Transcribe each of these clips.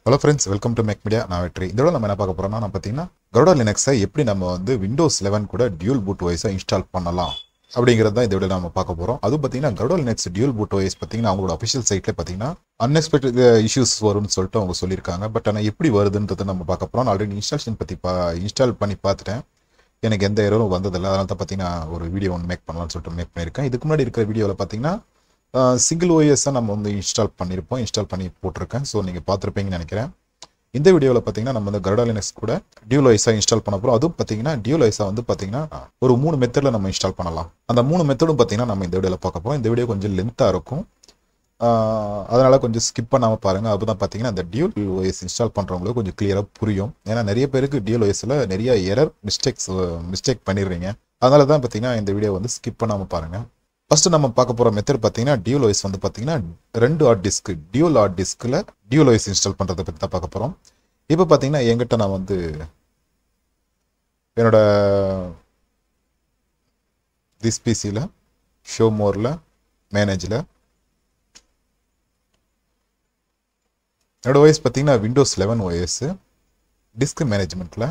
Hello friends, welcome to Mac media. நான் வெற்றி. இதோட நம்ம என்ன பார்க்க போறோம்னா, நான் பார்த்தீங்கன்னா கரோடா லினக்ஸை எப்படி நம்ம வந்து விண்டோஸ் 11 கூட டியூல் பூட் ஓஎஸை இன்ஸ்டால் பண்ணலாம் அப்படிங்கிறது தான் இதோட நம்ம பார்க்க போகிறோம். அதுவும் பார்த்தீங்கன்னா Garuda Linux dual boot OS பார்த்தீங்கன்னா அவங்களோட அஃபிஷியல் சைட்டில் பார்த்தீங்கன்னா அன்எக்ஸ்பெக்டட் இஷ்யூஸ் வரும்னு சொல்லிட்டு அவங்க சொல்லியிருக்காங்க. பட் ஆனால் எப்படி வருதுன்றதை நம்ம பார்க்க போகிறோம். ஆல்ரெடி இன்ஸ்டாலேஷன் பற்றி இன்ஸ்டால் பண்ணி பார்த்துட்டேன். எனக்கு எந்த எரரும் வந்ததில்லை. அதனால தான் பார்த்தீங்கன்னா ஒரு வீடியோ ஒன்று மேக் பண்ணலாம்னு சொல்லிட்டு மேக் பண்ணியிருக்கேன். இதுக்கு முன்னாடி இருக்கிற வீடியோவில் பார்த்தீங்கன்னா சிங்கிள் ஓஎஸை நம்ம வந்து இன்ஸ்டால் பண்ணி போட்டிருக்கேன். ஸோ நீங்கள் பார்த்துருப்பீங்கன்னு நினைக்கிறேன். இந்த வீடியோவில் பார்த்தீங்கன்னா நம்ம வந்து கரோடா லினக்ஸ் கூட டியூல் ஓஎஸை இன்ஸ்டால் பண்ண போகிறோம். அதுவும் பார்த்தீங்கன்னா டியூல் ஓஎஸை வந்து பார்த்தீங்கன்னா ஒரு 3 மெத்தடில் நம்ம இன்ஸ்டால் பண்ணலாம். அந்த 3 மெத்தடும் பார்த்தீங்கன்னா நம்ம இந்த வீடியோவில் பார்க்க போகிறோம். இந்த வீடியோ கொஞ்சம் லென்த்தாக இருக்கும், அதனால் கொஞ்சம் ஸ்கிப் பண்ணாமல் பாருங்கள். அப்பதான் பார்த்தீங்கன்னா அந்த டியூல் ஓஎஸ் இன்ஸ்டால் பண்ணுறவங்களுக்கு கொஞ்சம் கிளியராக புரியும். ஏன்னா நிறைய பேருக்கு டியூல் ஓஎஸில் நிறைய எரர் மிஸ்டேக் பண்ணிடுறீங்க. அதனால தான் பார்த்தீங்கன்னா இந்த வீடியோ வந்து ஸ்கிப் பண்ணாமல் பாருங்கள். ஃபர்ஸ்ட் நம்ம பார்க்க போகிற மெத்தட் பார்த்தீங்கன்னா டியூல் ஓஎஸ் வந்து பார்த்தீங்கன்னா 2 ஹார்ட் டிஸ்க் டியூல் ஹார்ட் டிஸ்கில் டியூல் ஓஎஸ் இன்ஸ்டால் பண்ணுறதை பற்றி தான் பார்க்க போகிறோம். இப்போ பார்த்தீங்கன்னா என்கிட்ட நான் வந்து என்னோட திஸ் பிசியில் ஷோ மோரில் மேனேஜில் என்னோட ஓஎஸ் பார்த்தீங்கன்னா விண்டோஸ் 11 ஓஎஸ் டிஸ்க் மேனேஜ்மெண்ட்டில்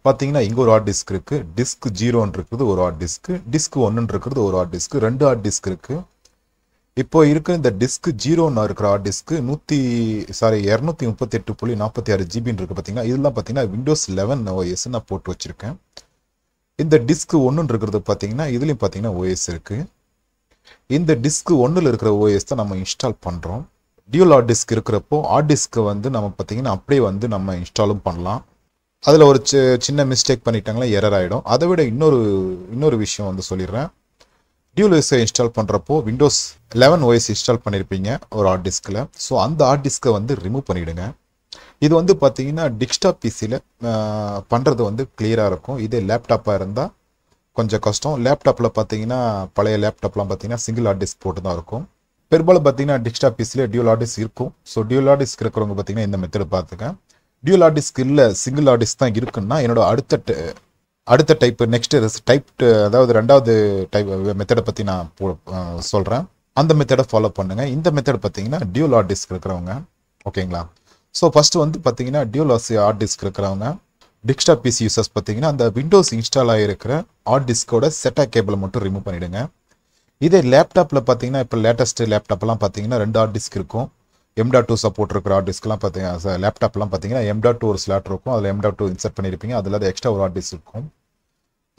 பார்த்தீங்கன்னா இங்கே ஒரு ஹார்ட் டிஸ்க் இருக்குது. டிஸ்க் 0 இருக்குது ஒரு ஹார்ட் டிஸ்க்கு, டிஸ்க் 1 இருக்கிறது ஒரு ஹார்ட் டிஸ்க்கு, 2 ஹார்ட் டிஸ்க் இருக்குது. இப்போ இருக்கிற இந்த டிஸ்க் 0 இருக்கிற ஹார்ட் டிஸ்க்கு 238.46 ஜிபின்னு இருக்குது. பார்த்தீங்கன்னா இதெல்லாம் பார்த்தீங்கன்னா விண்டோஸ் 11 ஓஎஸ் நான் போட்டு வச்சுருக்கேன். இந்த டிஸ்க் 1 இருக்கிறது பார்த்தீங்கன்னா இதுலேயும் பார்த்தீங்கன்னா ஓஎஸ் இருக்குது. இந்த டிஸ்க் 1 இருக்கிற ஓஎஸ் தான் நம்ம இன்ஸ்டால் பண்ணுறோம். டியூல் ஹார்ட் டிஸ்க் இருக்கிறப்போ ஹார்ட் டிஸ்க்கு வந்து நம்ம பார்த்தீங்கன்னா அப்படியே வந்து நம்ம இன்ஸ்டாலும் பண்ணலாம். அதில் ஒரு சின்ன மிஸ்டேக் பண்ணிட்டாங்களா எரர் ஆகிடும். அதை விட இன்னொரு விஷயம் வந்து சொல்லிடுறேன். டியூல் ஓஎஸை இன்ஸ்டால் பண்ணுறப்போ விண்டோஸ் 11 ஓஎஸ் இன்ஸ்டால் பண்ணியிருப்பீங்க ஒரு ஹார்ட் டிஸ்கில். ஸோ அந்த ஹார்ட் டிஸ்கை வந்து ரிமூவ் பண்ணிவிடுங்க. இது வந்து பார்த்தீங்கன்னா டெஸ்க்டாப் பிசியில் பண்ணுறது வந்து கிளியராக இருக்கும். இதே லேப்டாப்பாக இருந்தால் கொஞ்சம் கஷ்டம். லேப்டாப்பில் பார்த்தீங்கன்னா பழைய லேப்டாப்லாம் பார்த்தீங்கன்னா சிங்கிள் ஹார்ட் டிஸ்க் போட்டு தான் இருக்கும். பெரும்பாலும் பார்த்தீங்கன்னா டெஸ்க்டாப் பிசியில் டியூல் ஹார்ட் டிஸ்க் இருக்கும். ஸோ டியூல் ஹார்ட் டிஸ்க் இருக்கிறவங்க பார்த்தீங்கன்னா இந்த மெத்தட் பார்த்துக்கேன். டியூல் ஹார்ட் டிஸ்க் இல்லை சிங்கிள் ஹார்ட் டிஸ்க் தான் இருக்குன்னா என்னோட அடுத்த டைப் அதாவது 2வது டைப் மெத்தடை பற்றி நான் சொல்கிறேன். அந்த மெத்தடை ஃபாலோ பண்ணுங்கள். இந்த மெத்தட் பார்த்தீங்கன்னா டியூல் ஹார்ட் டிஸ்க் இருக்கிறவங்க, ஓகேங்களா? ஸோ ஃபஸ்ட்டு வந்து பார்த்தீங்கன்னா டியூல் ஹார்ட் டிஸ்க் இருக்கிறவங்க டெஸ்க்டாப் பிசி யூசர்ஸ் பார்த்தீங்கன்னா அந்த விண்டோஸ் இன்ஸ்டால் ஆகிருக்கிற ஹார்ட் டிஸ்கோட செட்டா கேபிளை மட்டும் ரிமூவ் பண்ணிவிடுங்க. இதே லேப்டாப்பில் பார்த்தீங்கன்னா இப்போ லேட்டஸ்ட் லேப்டாப்லாம் பார்த்தீங்கன்னா 2 ஹார்ட் டிஸ்க் இருக்கும். M.2 சப்போர்ட் இருக்கிற ஹார்ட் டிஸ்க்லாம் பார்த்தீங்கன்னா லேப்டாப்லாம் பார்த்தீங்கன்னா M.2 ஒரு ஸ்லாட் இருக்கும். அதில் M.2 இன்சர்ட் பண்ணியிருப்பீங்க. அதில் எக்ஸ்ட்ரா ஒரு ஹார்ட் டிஸ்க் இருக்கும்.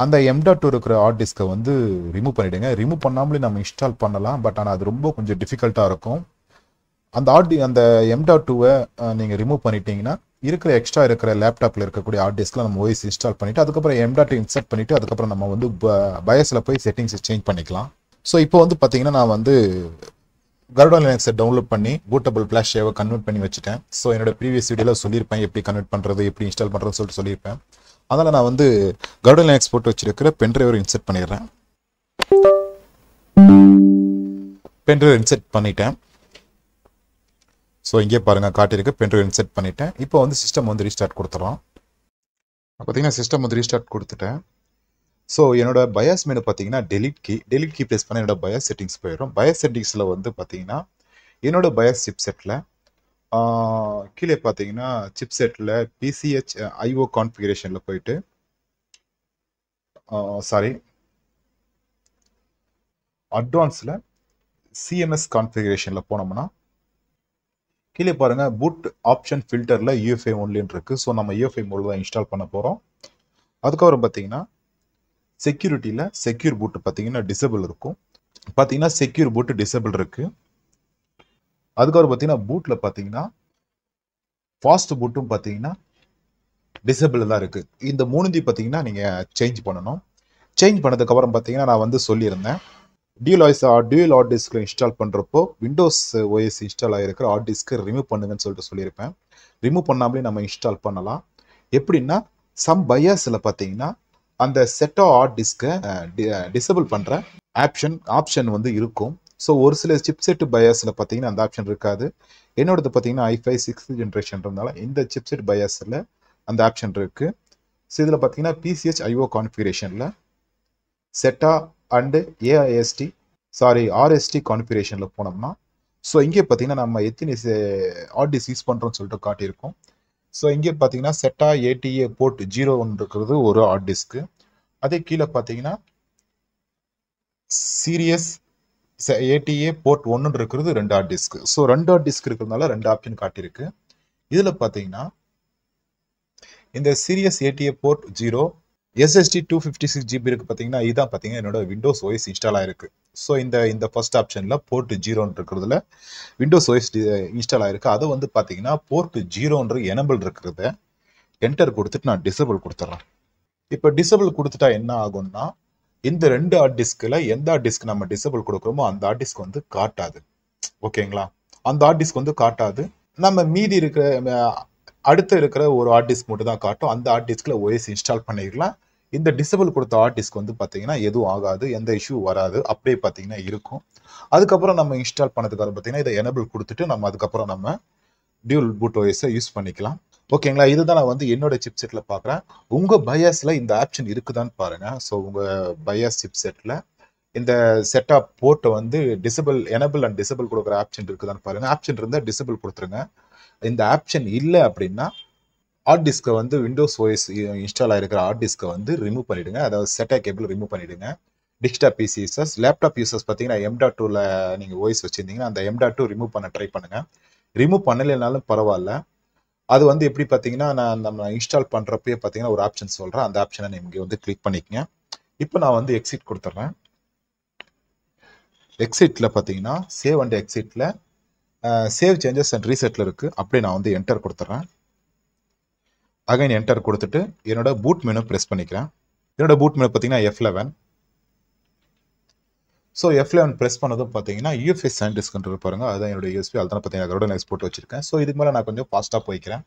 அந்த M.2 இருக்கிற ஹார்ட் டிஸ்க்கை வந்து ரிமூவ் பண்ணிவிடுங்க. ரிமூவ் பண்ணாமலே நம்ம இன்ஸ்டால் பண்ணலாம். பட் ஆனால் அது ரொம்ப கொஞ்சம் டிஃபிகல்ட்டாக இருக்கும். அந்த M.2வை நீங்கள் ரிமூவ் பண்ணிட்டீங்கன்னா எக்ஸ்ட்ரா இருக்கிற லேப்டாப்பில் இருக்கக்கூடிய ஹார்ட் டிஸ்கில் நம்ம ஓஎஸ் இன்ஸ்டால் பண்ணிவிட்டு அதுக்கப்புறம் M.2 இன்சர்ட் பண்ணிவிட்டு அதுக்கப்புறம் நம்ம வந்து பயாஸில் போய் செட்டிங்ஸ் சேஞ்ச் பண்ணிக்கலாம். ஸோ இப்போ வந்து பார்த்தீங்கன்னா நான் வந்து கரோடா லினக்ஸை டவுன்லோட் பண்ணி பூட்டபிள் ஃப்ளாஷ் டிரைவை கன்வெர்ட் பண்ணி வச்சுட்டேன். ஸோ என்னோட ப்ரீவியஸ் வீடியோவில் சொல்லியிருப்பேன் எப்படி கன்வெர்ட் பண்ணுறது எப்படி இன்ஸ்டால் பண்ணுறதுன்னு சொல்லிட்டு சொல்லியிருப்பேன். அதனால் நான் வந்து கரோடா லினக்ஸ் போட்டு வச்சிருக்கிற பென்ட்ரைவர் இன்சர்ட் பண்ணிடுறேன். பென்ட்ரைவர் இன்சர்ட் பண்ணிட்டேன். ஸோ இங்கே பாருங்கள் காட்டியிருக்கு. பென்ட்ரைவர் இன்சர்ட் பண்ணிட்டேன். இப்போ வந்து சிஸ்டம் வந்து ரீஸ்டார்ட் கொடுத்துறோம். பார்த்தீங்கன்னா சிஸ்டம் வந்து ரீஸ்டார்ட் கொடுத்துட்டேன். ஸோ என்னோட பயாஸ் மெனு பார்த்தீங்கன்னா டெலிட் கீ ப்ரெஸ் பண்ண என்னோட பயாஸ் செட்டிங்ஸ் போயிடும். பயாஸ் செட்டிங்ஸில் வந்து பார்த்தீங்கன்னா என்னோட பயாஸ் சிப்செட்டில் கீழே பார்த்தீங்கன்னா சிப்செட்டில் பிசிஹெச் ஐஓ கான்ஃபிகரேஷனில் போயிட்டு அட்வான்ஸில் சிஎம்எஸ் கான்ஃபிகரேஷனில் போனோம்னா கீழே பாருங்கள் பூட் ஆப்ஷன் ஃபில்டரில் UEFI ஒன்லின்னு இருக்குது. ஸோ நம்ம UEFI மோடில் தான் இன்ஸ்டால் பண்ண போகிறோம். அதுக்கப்புறம் பார்த்தீங்கன்னா செக்யூரிட்டியில் செக்யூர் பூட் பார்த்தீங்கன்னா டிசேபிள் இருக்கும். பார்த்தீங்கன்னா செக்யூர் பூட் டிசேபிள் இருக்குது. அதுக்கப்புறம் பார்த்தீங்கன்னா பூட்டில் பார்த்தீங்கன்னா ஃபாஸ்ட் பூட்டும் பார்த்தீங்கன்னா டிசேபிள் தான் இருக்குது. இந்த 3 பார்த்தீங்கன்னா நீங்கள் சேஞ்ச் பண்ணணும். சேஞ்ச் பண்ணதுக்கப்புறம் பார்த்தீங்கன்னா நான் வந்து சொல்லியிருந்தேன் டியூல் ஹார்ட் டிஸ்கில் இன்ஸ்டால் பண்ணுறப்போ விண்டோஸ் ஓஎஸ் இன்ஸ்டால் ஆகிருக்கிற ஹார்ட் டிஸ்க்கு ரிமூவ் பண்ணுங்கன்னு சொல்லிட்டு சொல்லியிருப்பேன். ரிமூவ் பண்ணாமலே நம்ம இன்ஸ்டால் பண்ணலாம். எப்படின்னா சம் பயாஸில் பார்த்தீங்கன்னா அந்த செட்டா ஹார்ட் டிஸ்கை டிசேபிள் பண்ணுற ஆப்ஷன் வந்து இருக்கும். ஸோ ஒரு சில சிப்செட் பயாஸில் பார்த்தீங்கன்னா அந்த ஆப்ஷன் இருக்காது. என்னோடது பார்த்தீங்கன்னா i5 6th ஜென்ரேஷன்றதுனால இந்த சிப்செட் பயாஸில் அந்த ஆப்ஷன் இருக்குது. ஸோ இதில் பார்த்தீங்கன்னா பிசிஹெச் ஐஓ கான்ஃபிகரேஷனில் செட்டா அண்டு RST கான்ஃபிகரேஷனில் போனோம்னா ஸோ இங்கே பார்த்தீங்கன்னா நம்ம எத்தனை ஹார்ட் டிஸ்க் யூஸ் பண்ணுறோம்னு சொல்லிட்டு காட்டியிருக்கோம். ஸோ இங்கே பார்த்தீங்கன்னா செட்டா ஏடிஏ போர்ட் 0 இருக்கிறது ஒரு ஹார்ட் டிஸ்க்கு. அதே கீழே பார்த்தீங்கன்னா சீரியஸ் ஏடிஏ போர்ட் 1 இருக்கிறது 2 hard disk. So 2 hard disk இருக்கிறதுனால 2 ஆப்ஷன் காட்டியிருக்கு. இதில் பார்த்தீங்கன்னா இந்த serial ATA port 0 SSD 256 GB இருக்கு பார்த்தீங்கன்னா, இதான் பார்த்தீங்கன்னா என்னோட விண்டோஸ் OS இன்ஸ்டால் ஆயிருக்கு. ஸோ இந்த ஃபர்ஸ்ட் ஆப்ஷனில் போர்ட் 0 இருக்கிறதுல விண்டோஸ் OS இன்ஸ்டால் ஆயிருக்கு. அதை வந்து பார்த்தீங்கன்னா போர்ட் 0 எனபிள் இருக்கிறத என்டர் கொடுத்துட்டு நான் டிசபிள் கொடுத்துட்றேன். இப்போ டிசபிள் கொடுத்துட்டா என்ன ஆகும்னா, இந்த 2 ஹார்ட் டிஸ்கில் எந்த ஹார்ட் டிஸ்க் நம்ம டிசபிள் கொடுக்குறோமோ அந்த ஹார்ட் டிஸ்க் வந்து காட்டாது. ஓகேங்களா? அந்த ஹார்ட் டிஸ்க் வந்து காட்டாது. நம்ம மீதி இருக்கிற அடுத்து இருக்கிற ஒரு ஹார்ட் டிஸ்க் மட்டும் தான் காட்டும். அந்த ஹார்ட் டிஸ்கில் OS இன்ஸ்டால் பண்ணிடலாம். இந்த டிசபிள் கொடுத்த ஹார்ட் டிஸ்க் வந்து பார்த்தீங்கன்னா எதுவும் ஆகாது, எந்த இஷ்யூ வராது, அப்படியே பார்த்தீங்கன்னா இருக்கும். அதுக்கப்புறம் நம்ம இன்ஸ்டால் பண்ணதுக்கு பார்த்தீங்கன்னா இதை எனபிள் கொடுத்துட்டு நம்ம அதுக்கப்புறம் நம்ம டியூல் பூட் OS யூஸ் பண்ணிக்கலாம். ஓகேங்களா? இதுதான் நான் வந்து என்னோட சிப்செட்ல பார்க்குறேன். உங்க பயாஸ்ல இந்த ஆப்ஷன் இருக்குதான்னு பாருங்க. ஸோ உங்க பயாஸ் சிப்செட்ல இந்த செட்டப் போர்ட்டை வந்து எனபிள் அண்ட் டிசபிள் கொடுக்குற ஆப்ஷன் இருக்குதான்னு பாருங்க. ஆப்ஷன் இருந்தால் டிசபிள் கொடுத்துருங்க. இந்த ஆப்ஷன் இல்லை அப்படின்னா ஹார்ட் டிஸ்கை வந்து விண்டோஸ் OS இன்ஸ்டால் ஆகிருக்கிற ஹார்ட் டிஸ்கை வந்து ரிமூவ் பண்ணிடுங்க. அதாவது செட்டா கேபிள் ரிமூவ் பண்ணிடுங்க. Desktop PC users, laptop users பார்த்தீங்கன்னா M.2ல நீங்கள் OS வச்சிருந்தீங்கன்னா அந்த M.2 ரிமூவ் பண்ண ட்ரை பண்ணுங்க. ரிமூவ் பண்ணலைனாலும் பரவாயில்ல. அது வந்து எப்படி பார்த்தீங்கன்னா நம்ம இன்ஸ்டால் பண்ணுறப்பயே பார்த்தீங்கன்னா ஒரு ஆப்ஷன் சொல்கிறேன். அந்த ஆப்ஷனை நீங்கள் வந்து கிளிக் பண்ணிக்கங்க. இப்போ நான் வந்து எக்ஸிட் கொடுத்துட்றேன். எக்ஸிட்டில் பார்த்தீங்கன்னா சேவ் அண்ட் எக்ஸிட்டில் சேவ் சேஞ்சஸ் அண்ட் ரீசெட்டில் இருக்குது. அப்படியே நான் வந்து என்டர் கொடுத்துட்றேன். அகைன் என்டர் கொடுத்துட்டு என்னோட பூட் மெனு ப்ரெஸ் பண்ணிக்கிறேன். என்னோட பூட் மெனு பார்த்தீங்கன்னா F11. ஸோ F11 ப்ரெஸ் பண்ணதும் பார்த்தீங்கன்னா UFS SanDiskன்றது பாருங்க. அதுதான் என்னோட USB. அதுதான் பார்த்தீங்கன்னா அதோட நான் எக்ஸ்போர்ட் வச்சிருக்கேன். ஸோ இதுக்கு மேலே நான் கொஞ்சம் ஃபாஸ்ட்டாக போய்க்கிறேன்.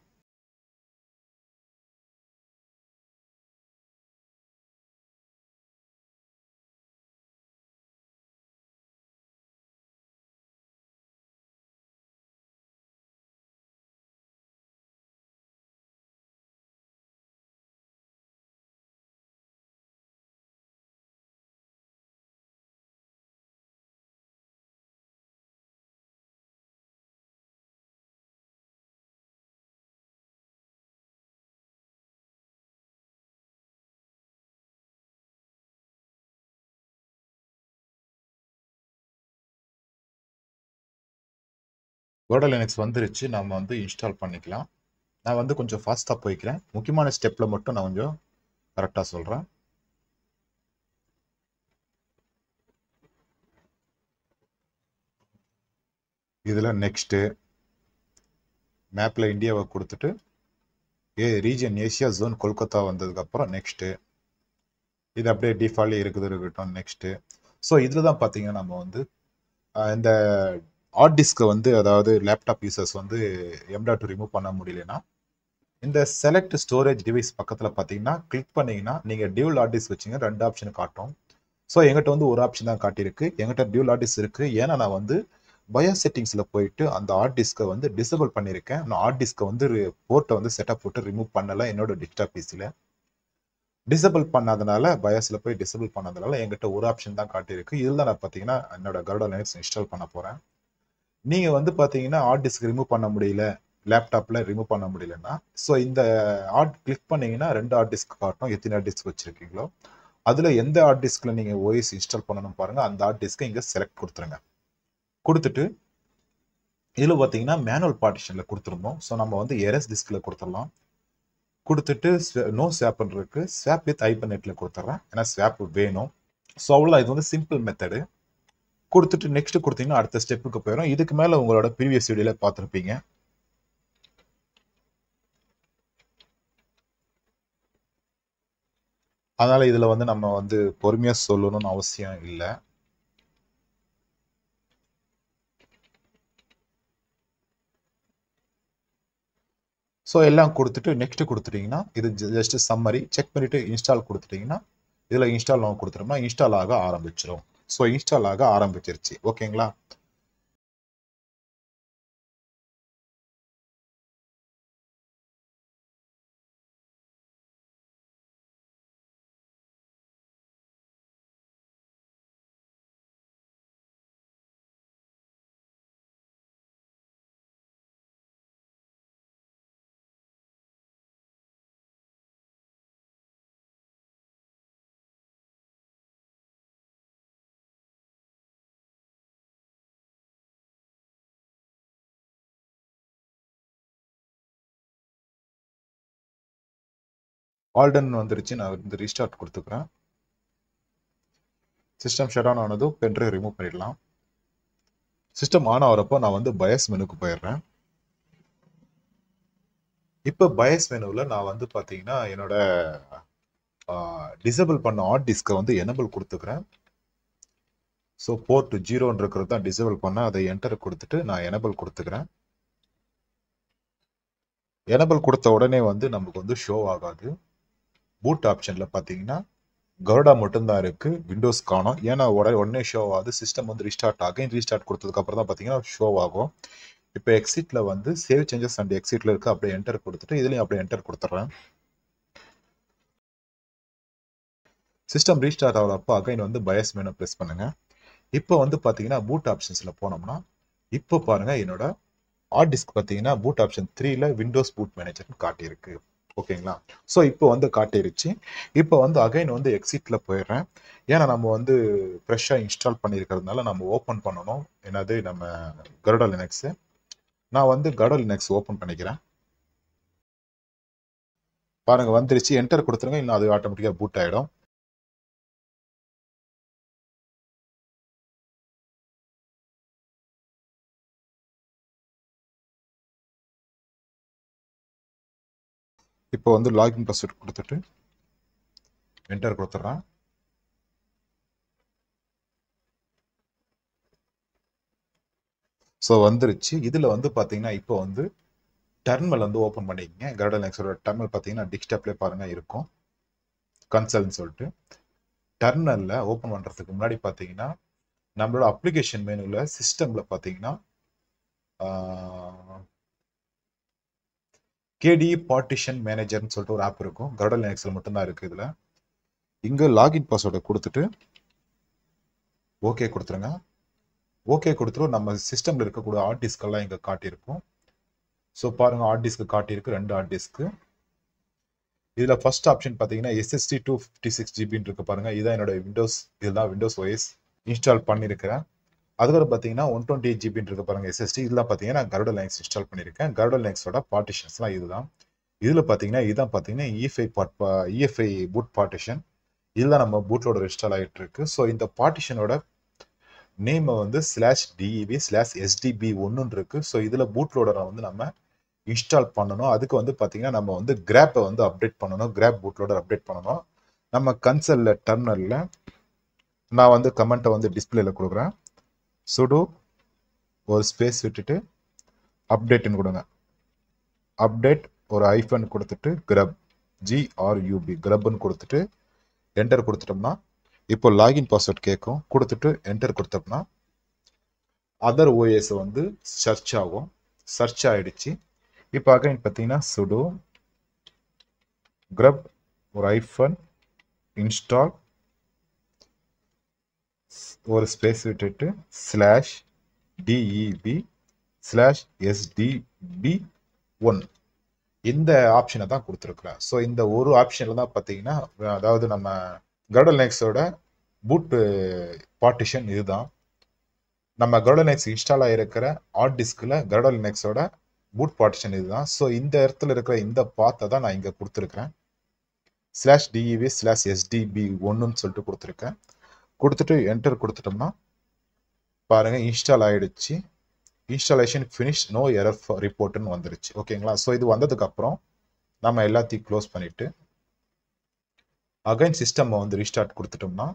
Godal Linux வந்துருச்சு. நம்ம வந்து இன்ஸ்டால் பண்ணிக்கலாம். நான் வந்து கொஞ்சம் ஃபாஸ்ட்டாக போய்க்கிறேன். முக்கியமான ஸ்டெப்பில் மட்டும் நான் கொஞ்சம் கரெக்டாக சொல்கிறேன். இதில் நெக்ஸ்ட்டு மேப்பில் இந்தியாவை கொடுத்துட்டு ரீஜன் ஏசியா ஜோன் கொல்கத்தா வந்ததுக்கப்புறம் நெக்ஸ்ட்டு இது அப்படியே டிஃபால்ட் இருக்கட்டும். நெக்ஸ்ட்டு ஸோ இதில் தான் பார்த்தீங்கன்னா நம்ம வந்து இந்த ஹார்ட் டிஸ்கை வந்து அதாவது லேப்டாப் யூசர்ஸ் வந்து M.2 ரிமூவ் பண்ண முடியலன்னா இந்த செலக்ட் ஸ்டோரேஜ் டிவைஸ் பக்கத்தில் பார்த்தீங்கன்னா கிளிக் பண்ணீங்கன்னா நீங்கள் டியூல் ஹார்ட் டிஸ்க் வச்சிங்க 2 ஆப்ஷன் காட்டும். ஸோ எங்கிட்ட வந்து ஒரு ஆப்ஷன் தான் காட்டியிருக்கு. எங்கிட்ட டியூல் ஹார்ட் டிஸ்க் இருக்குது. ஏன்னா நான் வந்து பயோஸ் செட்டிங்ஸில் போயிட்டு அந்த ஹார்ட் டிஸ்கை வந்து டிசபிள் பண்ணியிருக்கேன். நான் ஹார்ட் டிஸ்கை வந்து போர்ட்டை வந்து செட்டப் போட்டு ரிமூவ் பண்ணலை என்னோட டெஸ்க்டாப் பிசியில். டிசபிள் பண்ணாதனால பயோஸில் போய் டிசபிள் பண்ணதுனால எங்கிட்ட ஒரு ஆப்ஷன் தான் காட்டியிருக்கு. இதில் தான் நான் பார்த்தீங்கன்னா என்னோட Godal Linux இன்ஸ்டால் பண்ண போகிறேன். நீங்கள் வந்து பார்த்தீங்கன்னா ஹார்ட் டிஸ்க் ரிமூவ் பண்ண முடியல, லேப்டாப்பில் ரிமூவ் பண்ண முடியலன்னா ஸோ இந்த கிளிக் பண்ணீங்கன்னா 2 ஹார்ட் டிஸ்க் காட்டும். எத்தனை ஹார்ட் டிஸ்க் வச்சுருக்கீங்களோ அதில் எந்த ஹார்ட் டிஸ்கில் நீங்கள் OS இன்ஸ்டால் பண்ணணும் பாருங்கள். அந்த ஹார்ட் டிஸ்க்கை இங்கே செலக்ட் கொடுத்துருங்க. கொடுத்துட்டு இதில் பார்த்தீங்கன்னா மேனுவல் பார்ட்டிஷனில் கொடுத்துருந்தோம். ஸோ நம்ம வந்து எரஸ் டிஸ்கில் கொடுத்துடலாம். கொடுத்துட்டு நோ ஸ்வாப்னு இருக்கு. ஸ்வாப் வித் ஹைபர்நெட்டில் கொடுத்துட்றேன். ஏன்னா ஸ்வாப் வேணும். ஸோ அவ்வளோ இது வந்து சிம்பிள் மெத்தடு. கொடுத்துட்டு நெக்ஸ்ட் கொடுத்தீங்கன்னா அடுத்த ஸ்டெப்புக்கு போயிடும். இதுக்கு மேலே உங்களோட ப்ரீவியஸ் வீடியோவில் பார்த்துருப்பீங்க. அதனால் இதில் வந்து நம்ம வந்து பொறுமையாக சொல்லணும்னு அவசியம் இல்லை. ஸோ எல்லாம் கொடுத்துட்டு நெக்ஸ்ட் கொடுத்துட்டிங்கன்னா இது ஜஸ்ட் சம்மரி செக் பண்ணிவிட்டு இன்ஸ்டால் கொடுத்துட்டிங்கன்னா இதில் இன்ஸ்டால் நம்ம கொடுத்துட்டோம்னா இன்ஸ்டால் ஆக ஆரம்பிச்சிடும். ஸோ இன்ஸ்டால் ஆக ஆரம்பிச்சிருச்சு. ஓகேங்களா? ஆல்டன் வந்துருச்சு. நான் வந்து ரீஸ்டார்ட் கொடுத்துக்கிறேன். சிஸ்டம் ஷட் டவுன் ஆனதும் பென்ட்ரைவ் ரிமூவ் பண்ணிடலாம். சிஸ்டம் ஆன் ஆகிறப்போ நான் வந்து பயஸ் மெனுக்கு போயிடுறேன். இப்போ பயஸ் மெனுவில் நான் வந்து பார்த்தீங்கன்னா என்னோட டிசேபிள் பண்ண ஹார்ட் டிஸ்கை வந்து எனபிள் கொடுத்துக்கிறேன். ஸோ போர்ட் 0 இருக்கிறது தான் டிசேபிள் பண்ண, அதை என்டர் கொடுத்துட்டு நான் எனபிள் கொடுத்துக்கிறேன். எனபிள் கொடுத்த உடனே வந்து நமக்கு வந்து ஷோ ஆகாது. பூட் ஆப்ஷனில் பார்த்தீங்கன்னா கருடா மட்டும்தான் இருக்கு, விண்டோஸ் காணும். ஏன்னா உடனே ஷோ ஆகுது. சிஸ்டம் வந்து ரீஸ்டார்ட் ஆகும். ரீஸ்டார்ட் கொடுத்ததுக்கு அப்புறம் தான் பார்த்தீங்கன்னா ஷோ ஆகும். இப்போ எக்ஸிட்ல வந்து சேவ் சேஞ்சஸ் அண்ட் எக்ஸிட்ல இருக்கு, அப்படியே என்டர் கொடுத்துட்டு இதுலயும் அப்படியே என்டர் கொடுத்துட்றேன். சிஸ்டம் ரீஸ்டார்ட் ஆகிறப்போ அகைன் வந்து பயஸ் மெனு ப்ரெஸ் பண்ணுங்க. இப்போ வந்து பார்த்தீங்கன்னா பூட் ஆப்ஷன்ஸ்ல போனோம்னா இப்போ பாருங்க என்னோட ஹார்ட் டிஸ்க் பார்த்தீங்கன்னா பூட் ஆப்ஷன் 3ல விண்டோஸ் பூட் மேனேஜர்னு காட்டியிருக்கு. ஓகேங்களா? ஸோ இப்போ வந்து காட்டிருச்சு. இப்போ வந்து அகைன் வந்து எக்ஸிட்ல போயிடுறேன். ஏன்னா நம்ம வந்து ஃப்ரெஷ்ஷாக இன்ஸ்டால் பண்ணியிருக்கிறதுனால நம்ம ஓப்பன் பண்ணணும். என்னது நம்ம கருடா லினக்ஸு. நான் வந்து கருடா லினக்ஸ் ஓப்பன் பண்ணிக்கிறேன். பாருங்க வந்துருச்சு. என்டர் கொடுத்துருங்க, இன்னும் அது ஆட்டோமேட்டிக்காக பூட் ஆகிடும். இப்போ வந்து லாகின் பாஸ்வேர்ட் கொடுத்துட்டு என்டர் கொடுத்துட்றேன். ஸோ வந்துருச்சு. இதில் வந்து பார்த்தீங்கன்னா இப்போ வந்து டெர்மினல் வந்து ஓப்பன் பண்ணிக்கங்க. கருடா லினக்ஸோட டெர்மினல் பார்த்தீங்கன்னா டெஸ்க்டாப்லேயே பாருங்க இருக்கும், கன்சல்னு சொல்லிட்டு. டெர்மினலில் ஓப்பன் பண்ணுறதுக்கு முன்னாடி பார்த்தீங்கன்னா நம்மளோட அப்ளிகேஷன் மெனுவில் சிஸ்டமில் பார்த்தீங்கன்னா கேடி பார்ட்டிஷன் மேனேஜர்னு சொல்லிட்டு ஒரு ஆப் இருக்கும். கருடா லினக்ஸில் மட்டும்தான் இருக்குது. இதில் இங்கே லாகின் பாஸ்வேர்டை கொடுத்துட்டு ஓகே கொடுத்துருங்க. ஓகே கொடுத்துட்டு நம்ம சிஸ்டமில் இருக்கக்கூடிய ஹார்ட் டிஸ்கெல்லாம் இங்கே காட்டியிருக்கும். ஸோ பாருங்க ஹார்ட் டிஸ்க்கு காட்டியிருக்கு, 2 ஹார்ட் டிஸ்க்கு. இதில் ஃபர்ஸ்ட் ஆப்ஷன் பார்த்தீங்கன்னா SSD 256 ஜிபின்னு இருக்கு பாருங்க. இதுதான் என்னோட விண்டோஸ், இதுதான் விண்டோஸ் OS இன்ஸ்டால் பண்ணியிருக்கிறேன். அதுக்கப்புறம் பார்த்தீங்கன்னா 128 ஜிபின்னு இருக்கு பாருங்க SSD. இதெல்லாம் பார்த்தீங்கன்னா நான் கருடா லினக்ஸ் இன்ஸ்டால் பண்ணியிருக்கேன். கருடா லினக்ஸோட பார்ட்டிஷன்ஸ்லாம் இதுதான். இதில் பார்த்தீங்கன்னா இதுதான் பார்த்தீங்கன்னா EFI பூட் பார்ட்டிஷன். இதுதான் நம்ம பூட்லோட இன்ஸ்டால் ஆகிட்டு இருக்கு. ஸோ இந்த பார்ட்டிஷனோட நேம் வந்து /dev/sdb1 இருக்கு. ஸோ இதில் பூட்லோடரை வந்து நம்ம இன்ஸ்டால் பண்ணணும். அதுக்கு வந்து பார்த்தீங்கன்னா நம்ம வந்து கிராப்பை வந்து அப்டேட் பண்ணணும். கிராப் பூட்லோடர் அப்டேட் பண்ணணும். நம்ம கன்சல்ல டெர்மினலில் நான் வந்து கமெண்ட்டை வந்து டிஸ்பிளேல கொடுக்குறேன். சுடோ ஒரு ஸ்பேஸ் விட்டுட்டு அப்டேட்னு கொடுங்க. அப்டேட் ஒரு ஐஃபன் கொடுத்துட்டு கிரப் GRUB கிரப்னு கொடுத்துட்டு என்டர் கொடுத்துட்டோம்னா இப்போ லாகின் பாஸ்வேர்ட் கேட்கும். கொடுத்துட்டு என்டர் கொடுத்தோம்னா அதர் OS வந்து சர்ச் ஆகும். சர்ச் ஆகிடுச்சு. இப்போ அகைன் பார்த்தீங்கன்னா சுடோ கிரப் ஒரு ஐஃபன் இன்ஸ்டால் ஒரு ஸ்பேஸ் விட்டுட்டு /dev/sdb1 இந்த ஆப்ஷனை தான் கொடுத்துருக்குறேன். ஸோ இந்த ஒரு ஆப்ஷனில் தான் பார்த்தீங்கன்னா அதாவது நம்ம கருடா லினக்ஸோட பூட் பார்ட்டிஷன் இதுதான். நம்ம கருடா லினக்ஸ் இன்ஸ்டால் ஆகிருக்கிற ஹார்ட் டிஸ்கில் கருடா லினக்ஸோட பூட் பார்ட்டிஷன் இதுதான். ஸோ இந்த இடத்துல இருக்கிற இந்த பாத்தை தான் நான் இங்கே கொடுத்துருக்கிறேன். /dev/sdb1ன்னு சொல்லிட்டு கொடுத்துருக்கேன். கொடுத்துட்டு என்டர் கொடுத்துட்டோம்னா பாருங்க இன்ஸ்டால் ஆகிடுச்சு. இன்ஸ்டாலேஷன் ஃபினிஷ், நோ எரர் ரிப்போர்ட்னு வந்துருச்சு. ஓகேங்களா? ஸோ இது வந்ததுக்கு அப்புறம் நம்ம எல்லாத்தையும் க்ளோஸ் பண்ணிட்டு அகைன் சிஸ்டம் வந்து ரீஸ்டார்ட் கொடுத்துட்டோம்னா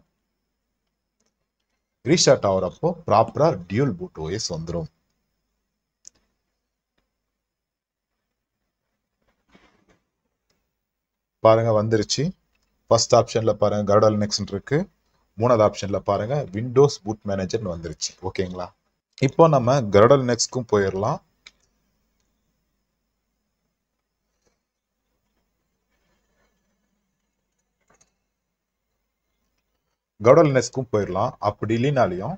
ரீஸ்டார்ட் ஆகிறப்போ ப்ராப்பரா டியூல் பூட் OS வந்துடும். பாருங்க வந்துருச்சு. ஃபர்ஸ்ட் ஆப்ஷன்ல பாருங்க கருடா லினக்ஸ் இருக்கு. மூணாவது ஆப்ஷன்ல பாருங்க விண்டோஸ் பூட் மேனேஜர்னு வந்துருச்சு. ஓகேங்களா? இப்போ நம்ம கருடா லினக்ஸ்க்கும் போயிடலாம். கருடா லினக்ஸ்க்கும் போயிடலாம். அப்படி இல்லைனாலையும்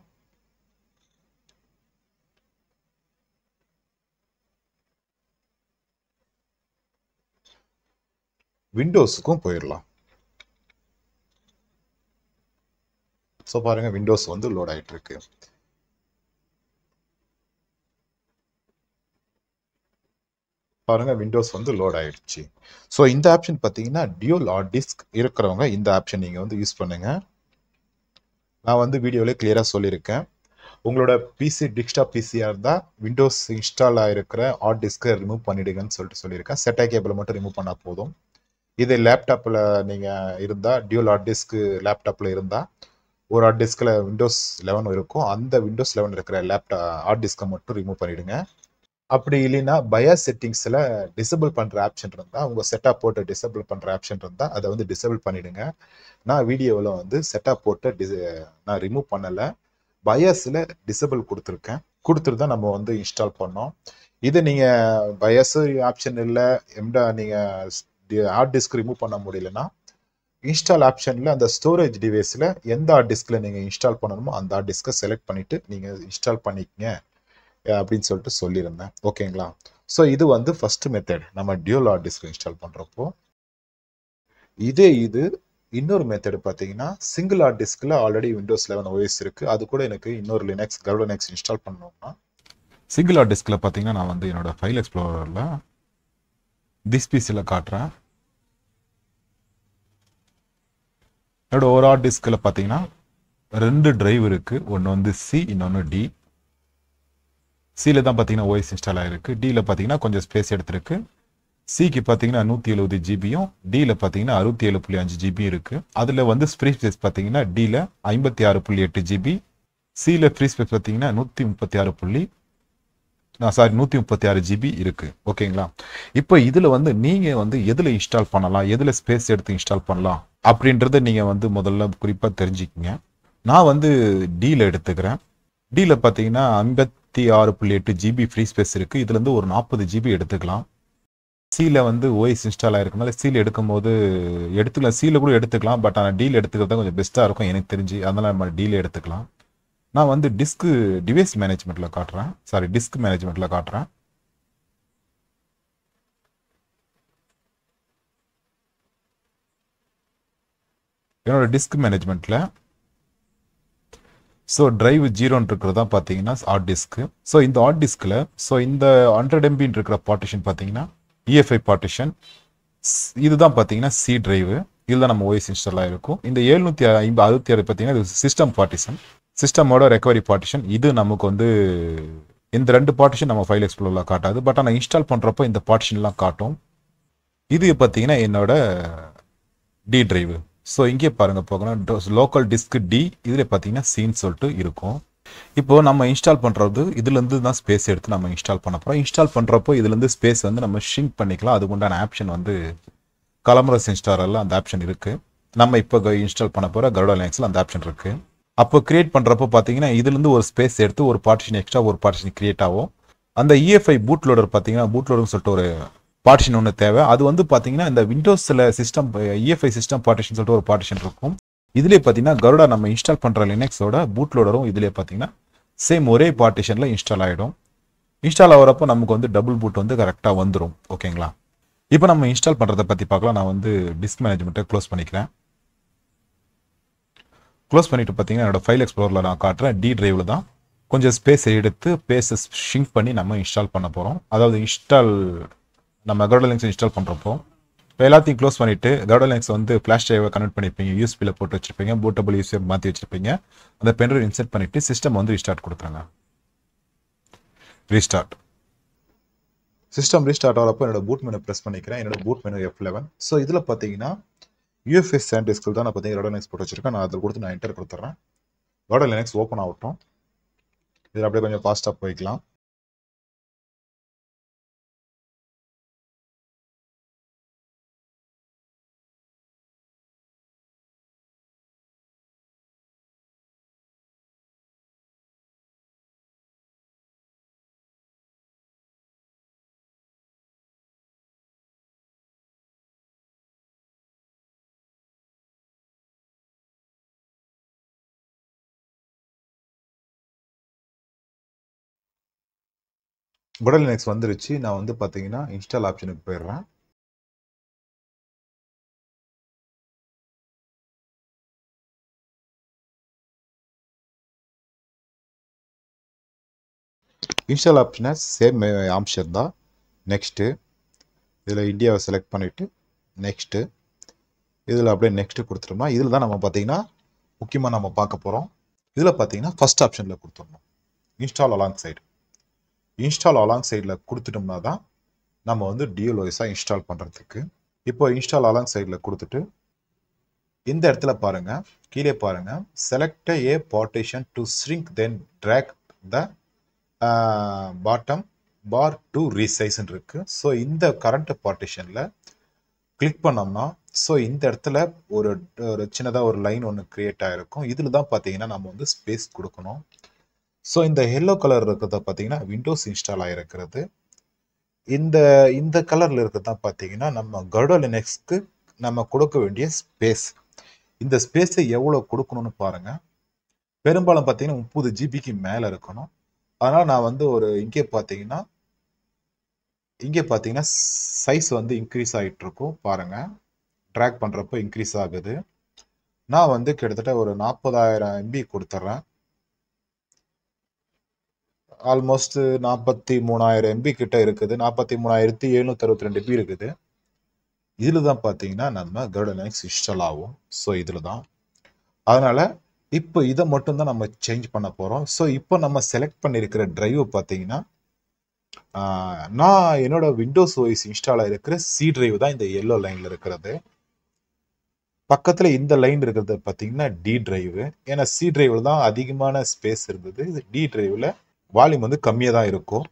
விண்டோஸுக்கும் போயிடலாம். ஸோ பாருங்க விண்டோஸ் வந்து லோட் ஆகிட்டு இருக்கு. பாருங்க விண்டோஸ் வந்து லோட் ஆயிடுச்சு. ஸோ இந்த ஆப்ஷன் பார்த்தீங்கன்னா டியூல் ஹார்ட் டிஸ்க் இருக்கிறவங்க இந்த ஆப்ஷன் நீங்கள் வந்து யூஸ் பண்ணுங்க. நான் வந்து வீடியோவில் கிளியராக சொல்லியிருக்கேன். உங்களோட பிசி டெஸ்க்டாப் பிசியாக இருந்தால் விண்டோஸ் இன்ஸ்டால் ஆகிருக்கிற ஹார்ட் டிஸ்க்கை ரிமூவ் பண்ணிடுங்கன்னு சொல்லியிருக்கேன். செட்டா கேபிளை மட்டும் ரிமூவ் பண்ணால் போதும். இது லேப்டாப்பில் நீங்கள் இருந்தால் டியூல் ஹார்ட் டிஸ்க் லேப்டாப்பில் இருந்தால் ஒரு ஹார்ட் டிஸ்கில் விண்டோஸ் 11 இருக்கும். அந்த விண்டோஸ் 11 இருக்கிற ஹார்ட் டிஸ்கை மட்டும் ரிமூவ் பண்ணிவிடுங்க. அப்படி இல்லைன்னா பயாஸ் செட்டிங்ஸில் டிசபிள் பண்ணுற ஆப்ஷன் இருந்தால் உங்கள் செட்டப் போட்டு டிசபிள் பண்ணுற ஆப்ஷன் இருந்தால் அதை வந்து டிசபிள் பண்ணிவிடுங்க. நான் வீடியோவில் வந்து செட்டப் போட்டு நான் ரிமூவ் பண்ணலை, பயாஸில் டிசபிள் கொடுத்துட்டு தான் நம்ம வந்து இன்ஸ்டால் பண்ணோம். இது நீங்கள் பயாஸ் ஆப்ஷன் இல்லை நீங்கள் ஹார்ட் டிஸ்க் ரிமூவ் பண்ண முடியலன்னா இன்ஸ்டால் ஆப்ஷனில் அந்த ஸ்டோரேஜ் டிவைஸில் எந்த ஹார்ட் டிஸ்கில் நீங்கள் இன்ஸ்டால் பண்ணணுமோ அந்த ஹார்ட் டிஸ்கை செலக்ட் பண்ணிவிட்டு நீங்கள் இன்ஸ்டால் பண்ணிக்கங்க அப்படின்னு சொல்லிட்டு சொல்லியிருந்தேன். ஓகேங்களா? ஸோ இது வந்து ஃபர்ஸ்ட் மெத்தட் நம்ம டியூல் ஹார்ட் டிஸ்க் இன்ஸ்டால் பண்ணுறப்போ. இது இன்னொரு மெத்தட் பார்த்தீங்கன்னா சிங்கிள் ஹார்ட் டிஸ்கில் ஆல்ரெடி விண்டோஸ் 11 OS இருக்குது. அது கூட எனக்கு இன்னொரு கர்டா லினக்ஸ் இன்ஸ்டால் பண்ணணும்னா சிங்கிள் ஹார்ட் டிஸ்கில் பார்த்தீங்கன்னா நான் வந்து என்னோட ஃபைல் எக்ஸ்ப்ளோரரில் திஸ் பிசியில் காட்டுறேன். என்னோட ஒரு ஹார்ட் டிஸ்கில் பார்த்தீங்கன்னா 2 டிரைவ் இருக்குது. ஒன்று வந்து சி, இன்னொன்று டி. சியில் தான் பார்த்தீங்கன்னா OS இன்ஸ்டால் ஆகிருக்கு. டியில் பார்த்தீங்கன்னா கொஞ்சம் ஸ்பேஸ் எடுத்திருக்கு. சிக்கு பார்த்தீங்கன்னா 170 ஜிபியும் டியில் பார்த்தீங்கன்னா 67.5 ஜிபி இருக்குது. அதில் வந்து ஃப்ரீ ஸ்பேஸ் பார்த்தீங்கன்னா டியில் 56.8 ஜிபி, சியில் ஃப்ரீ ஸ்பேஸ் பார்த்தீங்கன்னா 136 ஜிபி இருக்குது. ஓகேங்களா? இப்போ இதில் வந்து நீங்கள் வந்து எதில் இன்ஸ்டால் பண்ணலாம், எதில் ஸ்பேஸ் எடுத்து இன்ஸ்டால் பண்ணலாம் அப்படின்றத நீங்கள் வந்து முதல்ல குறிப்பாக தெரிஞ்சுக்கிங்க. நான் வந்து டியில் எடுத்துக்கிறேன். டியில் பார்த்தீங்கன்னா 56.8 ஜிபி ஃப்ரீ ஸ்பேஸ் இருக்குது. இதுலேருந்து ஒரு 40 ஜிபி எடுத்துக்கலாம். சியில் வந்து OS இன்ஸ்டால் ஆகிருக்கனால சியில் எடுக்கும்போது எடுத்துக்கலாம். சியில் கூட எடுத்துக்கலாம், பட் ஆனால் டீல் எடுத்துக்கிறது தான் கொஞ்சம் பெஸ்ட்டாக இருக்கும் எனக்கு தெரிஞ்சு. அதனால் நம்ம டீல் எடுத்துக்கலாம். நான் வந்து டிஸ்க் மேனேஜ்மெண்ட்டில் காட்டுறேன். என்னோட டிஸ்க் மேனேஜ்மெண்ட்டில் ஸோ டிரைவ் 0 இருக்கிறது தான் பார்த்தீங்கன்னா ஹார்ட் டிஸ்க்கு. ஸோ இந்த ஹார்ட் டிஸ்கில் இந்த 100 MB இருக்கிற பார்ட்டிஷன் பார்த்தீங்கன்னா EFI பார்ட்டிஷன். இதுதான் பார்த்தீங்கன்னா சி டிரைவு. இதில் நம்ம OS இன்ஸ்டால் ஆகிருக்கும். இந்த 766 பார்த்தீங்கன்னா இது சிஸ்டம் பார்ட்டிஷன், சிஸ்டமோட ரெக்கவரி பார்ட்டிஷன். இது நமக்கு வந்து இந்த 2 பார்ட்டிஷன் நம்ம ஃபைல் எக்ஸ்ப்ளோரில் காட்டாது, பட் ஆனால் இன்ஸ்டால் பண்ணுறப்போ இந்த பார்ட்டிஷன்லாம் காட்டும். இது பார்த்தீங்கன்னா என்னோட டி டிரைவு. ஸோ இங்கே பாருங்கள் போகணும் லோக்கல் டிஸ்க் டி, இதில் பார்த்தீங்கன்னா சின்னு சொல்லிட்டு இருக்கும். இப்போ நம்ம இன்ஸ்டால் பண்ணுறது இதுலேருந்து தான் ஸ்பேஸ் எடுத்து நம்ம இன்ஸ்டால் பண்ண போகிறோம். இன்ஸ்டால் பண்ணுறப்போ இதுலேருந்து ஸ்பேஸ் வந்து நம்ம ஷிங்க் பண்ணிக்கலாம். அதுக்குண்டான ஆப்ஷன் வந்து கலமரஸ் இன்ஸ்டாலில் அந்த ஆப்ஷன் இருக்குது. நம்ம இப்போ இன்ஸ்டால் பண்ண போகிற கர்டா லினக்ஸில் அந்த ஆப்ஷன் இருக்குது. அப்போ கிரியேட் பண்ணுறப்போ பார்த்தீங்கன்னா இதுலேருந்து ஒரு ஸ்பேஸ் எடுத்து ஒரு பார்ட்டிஷன் எக்ஸ்ட்ரா ஒரு பார்ட்டிஷன் கிரியேட் ஆகும். அந்த EFI பூட் லோடர் பார்த்தீங்கன்னா பூட் லோடர்னு சொல்லிட்டு ஒரு பார்ட்டிஷன் ஒன்று தேவை. அது வந்து பார்த்தீங்கன்னா இந்த விண்டோஸில் சிஸ்டம் EFI சிஸ்டம் பார்ட்டிஷன் சொல்லிட்டு ஒரு பார்ட்டிஷன் இருக்கும். இதுலேயே பார்த்தீங்கன்னா கருடா நம்ம இன்ஸ்டால் பண்ணுற லினக்ஸோட பூட் லோடரும் இதுலேயே பார்த்தீங்கன்னா சேம் ஒரே பார்ட்டிஷனில் இன்ஸ்டால் ஆகிடும். இன்ஸ்டால் ஆகிறப்போ நமக்கு வந்து டபுள் பூட் வந்து கரெக்டாக வந்துடும். ஓகேங்களா? இப்போ நம்ம இன்ஸ்டால் பண்ணுறதை பற்றி பார்க்கலாம். நான் வந்து டிஸ்க் மேனேஜ்மெண்ட்டை க்ளோஸ் பண்ணிக்கிறேன். க்ளோஸ் பண்ணிவிட்டு பார்த்தீங்கன்னா என்னோட ஃபைல் எக்ஸ்ப்ளோரில் நான் காட்டுறேன். டி டிரைவில் தான் கொஞ்சம் ஸ்பேஸ் எடுத்து பேஸஸ் ஷிங்க் பண்ணி நம்ம இன்ஸ்டால் பண்ண போகிறோம். அதாவது நம்ம கர்டா லினக்ஸ் இன்ஸ்டால் பண்ணுறப்போ இப்போ எல்லாத்தையும் க்ளோஸ் பண்ணிவிட்டு கர்டா லினக்ஸ் வந்து ஃப்ளாஷ் டிரைவை கனெக்ட் பண்ணியிருப்பீங்க, யூஎஸ்பியில் போட்டு வச்சுருப்பீங்க, பூட்டபிள் யூஎஸ்பி மாற்றி வச்சுருப்பீங்க. அந்த பென்ட்ரைவ் இன்சர்ட் பண்ணிவிட்டு சிஸ்டம் வந்து ரீஸ்டார்ட் கொடுத்துருங்க. சிஸ்டம் ரீஸ்டார்ட் ஆகிறப்போ என்னோட பூட் மெனு ப்ரெஸ் பண்ணிக்கிறேன். என்னோட பூட் மெனு F11. ஸோ இதில் பார்த்தீங்கன்னா UFS SanDisk தான் நான் பார்த்தீங்கன்னா கர்டா லினக்ஸ் போட்டு வச்சுருக்கேன். நான் அதில் கொடுத்து நான் என்டர் கொடுத்துட்றேன். கர்டா லினக்ஸ் ஓப்பன் ஆகட்டும். இதில் அப்படியே கொஞ்சம் ஃபாஸ்ட்டாக போய்க்கலாம். கர்டா லினக்ஸ் வந்துருச்சு. நான் வந்து பார்த்தீங்கன்னா இன்ஸ்டால் ஆப்ஷனுக்கு போயிடுறேன். இன்ஸ்டால் ஆப்ஷனை சேம் ஆப்ஷன் தான். நெக்ஸ்ட்டு இதில் இந்தியாவை செலக்ட் பண்ணிவிட்டு நெக்ஸ்ட்டு, இதில் அப்படியே நெக்ஸ்ட்டு கொடுத்துட்டோம்னா இதில் தான் நம்ம பார்த்தீங்கன்னா முக்கியமாக நம்ம பார்க்க போகிறோம். இதில் பார்த்தீங்கன்னா ஃபஸ்ட் ஆப்ஷனில் கொடுத்துடணும், install along side. Install along சைடில் கொடுத்துட்டோம்னா தான் நம்ம வந்து டியூல் ஓஎஸாக இன்ஸ்டால் பண்ணுறதுக்கு. இப்போ இன்ஸ்டால் அலாங் சைடில் கொடுத்துட்டு இந்த இடத்துல பாருங்க, கீழே பாருங்க, select a partition to shrink then drag the bottom bar to resize இருக்கு. ஸோ இந்த கரண்ட் பார்ட்டிஷனில் கிளிக் பண்ணோம்னா ஸோ இந்த இடத்துல ஒரு ஒரு சின்னதாக ஒரு லைன் ஒன்று கிரியேட் ஆகிருக்கும். இதில் தான் பார்த்தீங்கன்னா நம்ம வந்து ஸ்பேஸ் கொடுக்கணும். ஸோ இந்த எல்லோ கலர் இருக்கிறத பார்த்தீங்கன்னா விண்டோஸ் இன்ஸ்டால் ஆகிருக்கிறது. இந்த இந்த கலரில் இருக்கிறது தான் பார்த்தீங்கன்னா நம்ம கருடா லினக்ஸ்க்கு நம்ம கொடுக்க வேண்டிய ஸ்பேஸ். இந்த ஸ்பேஸை எவ்வளோ கொடுக்கணும்னு பாருங்க. பெரும்பாலும் பார்த்தீங்கன்னா 30 ஜிபிக்கு மேலே இருக்கணும். அதனால் நான் வந்து ஒரு இங்கே பார்த்தீங்கன்னா சைஸ் வந்து இன்க்ரீஸ் ஆகிட்டு இருக்கும் பாருங்க. ட்ராக் பண்ணுறப்போ இன்க்ரீஸ் ஆகுது. நான் வந்து கிட்டத்தட்ட ஒரு 40,000 MB கொடுத்துட்றேன். ஆல்மோஸ்ட் 43,000 MB கிட்ட இருக்குது. 43,762 MB இருக்குது. இதில் தான் பார்த்தீங்கன்னா நம்ம கருடா லினக்ஸ் இன்ஸ்டால் ஆகும். ஸோ இதில் தான். அதனால் இப்போ இதை மட்டும்தான் நம்ம சேஞ்ச் பண்ண போகிறோம். ஸோ இப்போ நம்ம செலக்ட் பண்ணியிருக்கிற டிரைவ் பார்த்தீங்கன்னா நான் என்னோட விண்டோஸ் ஓஎஸ் இன்ஸ்டால் ஆகிருக்கிற சி டிரைவ் தான் இந்த எல்லோ லைனில் இருக்கிறது. பக்கத்தில் இந்த லைன் இருக்கிறது பார்த்தீங்கன்னா டி டிரைவ். ஏன்னா சி டிரைவில் தான் அதிகமான ஸ்பேஸ் இருந்தது. இது டி டிரைவில் வால்யூம் வந்து கம்மியாக தான் இருக்கும்.